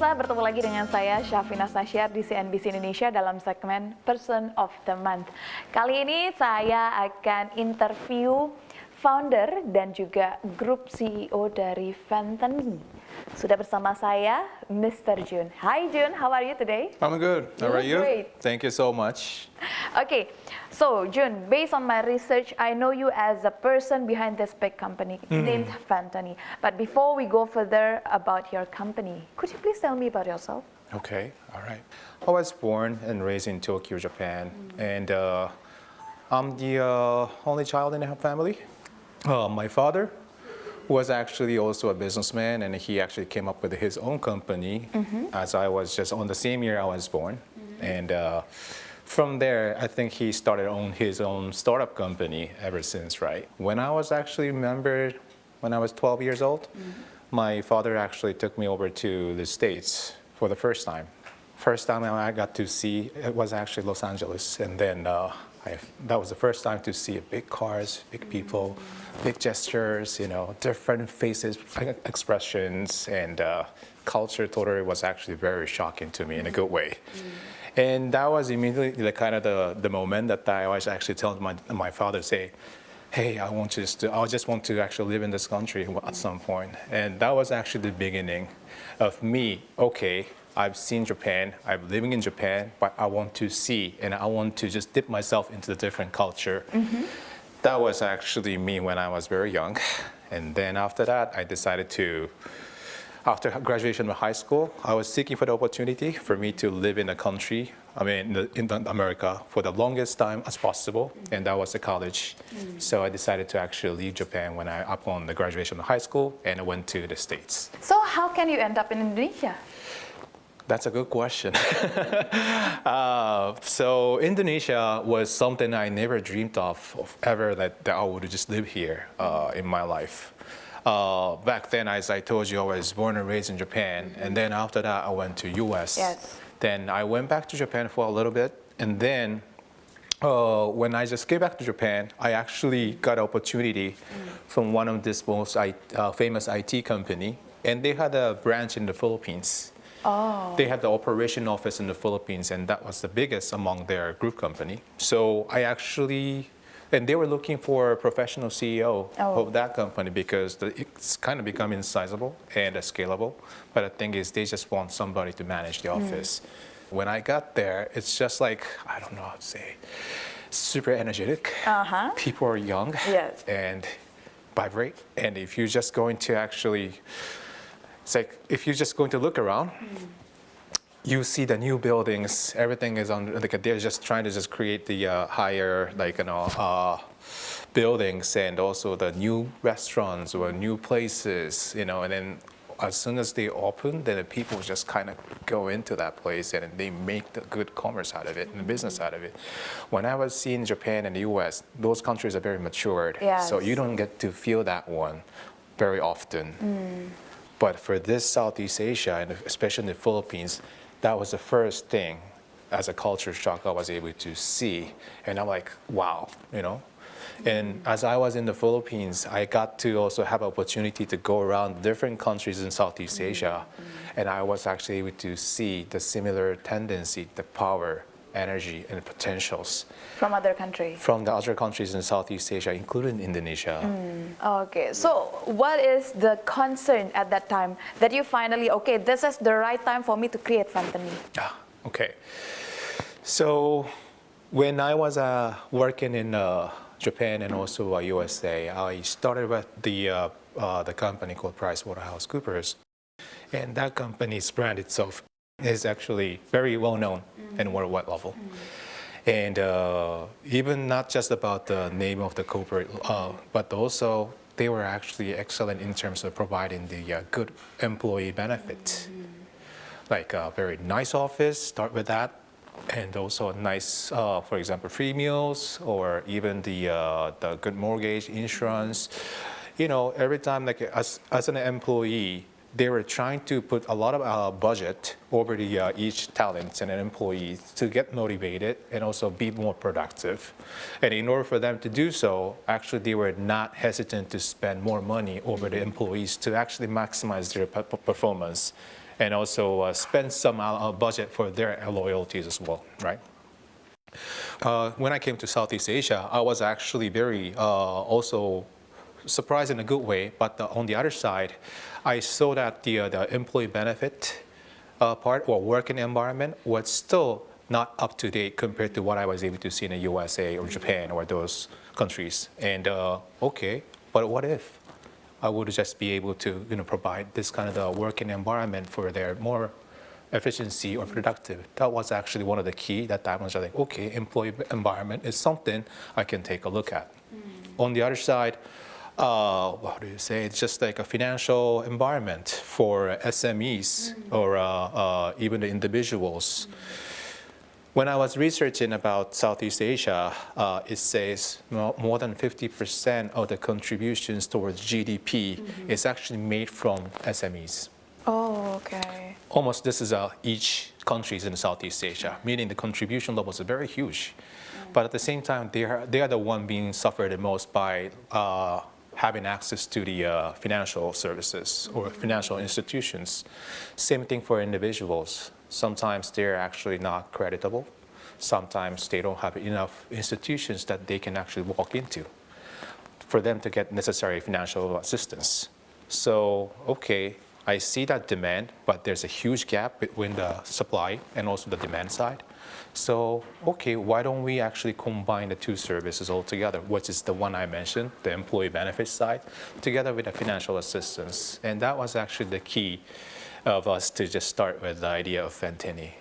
pemirsa, bertemu lagi dengan saya Shafinaz Nachiar di CNBC Indonesia dalam segmen Person of the Month. Kali ini saya akan interview founder dan juga grup CEO dari VENTENY. Sudah bersama saya Mr. Jun. Hi Jun, how are you today? I'm good. How are you? Great. Thank you so much. Okay, so Jun, based on my research, I know you as a person behind this big company named VENTENY. But before we go further about your company, could you please tell me about yourself? Okay, all right. I was born and raised in Tokyo, Japan, and I'm the only child in the family. My father was actually also a businessman, and he actually came up with his own company as I was just on the same year I was born. And from there, I think he started on his own startup company ever since, right? When I was actually remembered, when I was 12 years old, my father actually took me over to the States for the first time. First time I got to see, it was actually Los Angeles, and then that was the first time to see big cars, big people, big gestures, you know, different faces, expressions, and culture totally was actually very shocking to me in a good way. And that was immediately the kind of the moment that I was actually telling my father, say, hey, I just want to actually live in this country at some point. And that was actually the beginning of me, okay, I've seen Japan, I'm living in Japan, but I want to see and I want to just dip myself into the different culture. That was actually me when I was very young. And then after that, I decided to, after graduation of high school, I was seeking for the opportunity for me to live in a country, in America for the longest time as possible, and that was the college. So I decided to actually leave Japan upon the graduation of high school, and I went to the States. So how can you end up in Indonesia? That's a good question. So Indonesia was something I never dreamed of ever that I would just live here in my life. Back then, as I told you, I was born and raised in Japan, and then after that, I went to US. Yes. Then I went back to Japan for a little bit, and then when I just came back to Japan, I actually got an opportunity from one of this most famous IT company, and they had a branch in the Philippines. They had the operation office in the Philippines, and that was the biggest among their group company. So I actually, and they were looking for a professional CEO of that company because it's kind of becoming sizable and scalable. But the thing is, they just want somebody to manage the office. When I got there, it's just like, I don't know how to say, super energetic. People are young and vibrate. And if you're just going to actually, it's like if you're just going to look around, you see the new buildings. Everything is on. Like they're just trying to just create the higher, buildings, and also the new restaurants or new places. You know, and then as soon as they open, then the people just kind of go into that place and they make the good commerce out of it and the business out of it. When I was seeing Japan and the US, those countries are very matured, so you don't get to feel that one very often. But for this Southeast Asia, and especially in the Philippines, that was the first thing as a culture shock I was able to see. And I'm like, wow, you know? And as I was in the Philippines, I got to also have an opportunity to go around different countries in Southeast Asia. And I was actually able to see the similar tendency, the power, energy, and potentials. From other countries? From the other countries in Southeast Asia, including Indonesia. Okay, so what is the concern at that time that you finally, okay, this is the right time for me to create VENTENY? Okay. So when I was working in Japan and also USA, I started with the company called PricewaterhouseCoopers. And that company's brand itself is actually very well known in worldwide level. And even not just about the name of the corporate, but also they were actually excellent in terms of providing the good employee benefit. Like a very nice office, start with that. And also a nice, for example, free meals, or even the good mortgage, insurance. You know, every time, like as an employee, they were trying to put a lot of budget over the each talent and an employee to get motivated and also be more productive. And in order for them to do so, actually they were not hesitant to spend more money over the employees to actually maximize their performance. and also spend some budget for their loyalties as well, right? When I came to Southeast Asia, I was actually very also surprised in a good way, but on the other side, I saw that the employee benefit part or working environment was still not up to date compared to what I was able to see in the USA or Japan or those countries. And okay, but what if I would just be able to provide this kind of working environment for their more efficiency or productive? That was actually one of the key that I was like, okay, employee environment is something I can take a look at. On the other side, what do you say? It's just like a financial environment for SMEs or even the individuals. When I was researching about Southeast Asia, it says more than 50% of the contributions towards GDP is actually made from SMEs. Oh, okay. Almost this is each countries in Southeast Asia, meaning the contribution levels are very huge. But at the same time, they are the one being suffered the most by having access to the financial services or financial institutions. Same thing for individuals. Sometimes they're actually not creditable. Sometimes they don't have enough institutions that they can actually walk into for them to get necessary financial assistance. So, okay, I see that demand, but there's a huge gap between the supply and also the demand side. So, okay, why don't we actually combine the two services altogether, which is the one I mentioned, the employee benefits side, together with the financial assistance. And that was actually the key of us to just start with the idea of VENTENY.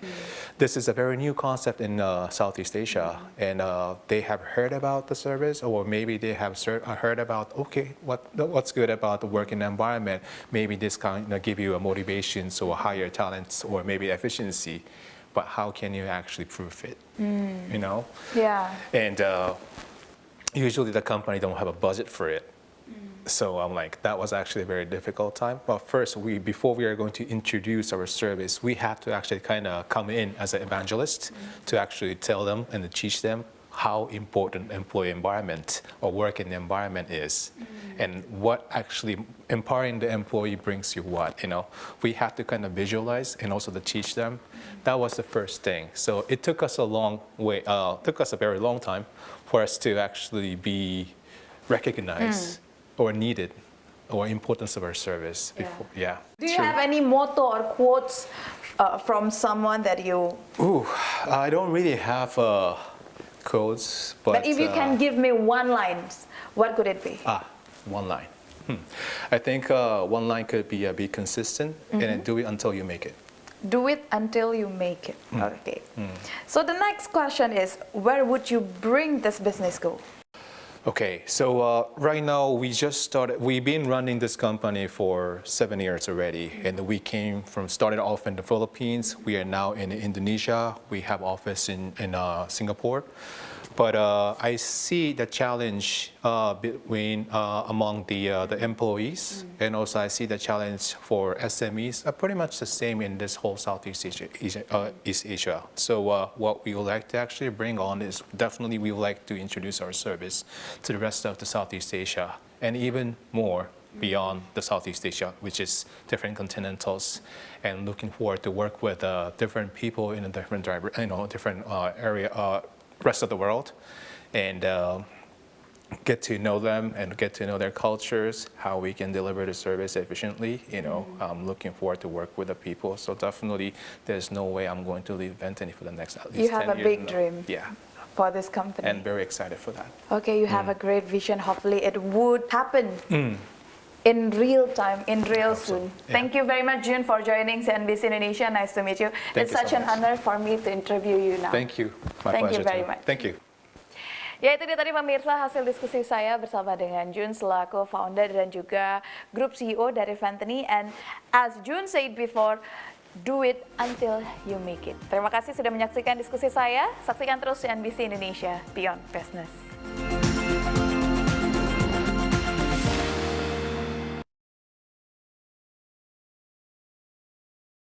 This is a very new concept in Southeast Asia, and they have heard about the service, or maybe they have heard about, okay, what's good about the working environment? Maybe this can give you a motivation, so a higher talents, or maybe efficiency. But how can you actually prove it? Yeah. And usually the company don't have a budget for it. So I'm like, that was actually a very difficult time. But first, before we are going to introduce our service, we have to actually kind of come in as an evangelist to actually tell them and to teach them how important employee environment or working environment is, and what actually empowering the employee brings you what. We have to kind of visualize and also to teach them. That was the first thing. So it took us a long way. Took us a very long time for us to actually be recognized or needed or importance of our service before. Yeah. Do you have any motto or quotes from someone that you? I don't really have quotes, But if you can give me one line, what could it be? One line. I think one line could be consistent and then do it until you make it. Do it until you make it. Okay. So the next question is, where would you bring this business go? Okay, so right now we've been running this company for 7 years already, and we started off in the Philippines. We are now in Indonesia. We have office in Singapore. But I see the challenge among the employees, and also I see the challenge for SMEs are pretty much the same in this whole Southeast East Asia. So what we would like to actually bring on is definitely we would like to introduce our service to the rest of the Southeast Asia, and even more beyond the Southeast Asia, which is different continentals, and looking forward to work with different people in a different area. Rest of the world, and get to know them and get to know their cultures, how we can deliver the service efficiently. I'm looking forward to work with the people. So definitely, there's no way I'm going to leave VENTENY for the next at least 10 years. You have a big dream. Yeah. For this company. And very excited for that. Okay, you have a great vision. Hopefully, it would happen. In real time, in real soon. Yeah. Thank you very much, Jun, for joining CNBC Indonesia. Nice to meet you. Thank It's you such so an much. honor for me to interview you now. Thank you. My Thank you pleasure very too. much. Thank you. Ya, itu dia tadi pemirsa hasil diskusi saya bersama dengan Jun selaku founder dan juga Group CEO dari VENTENY. And as Jun said before, do it until you make it. Terima kasih sudah menyaksikan diskusi saya. Saksikan terus CNBC Indonesia Beyond Business.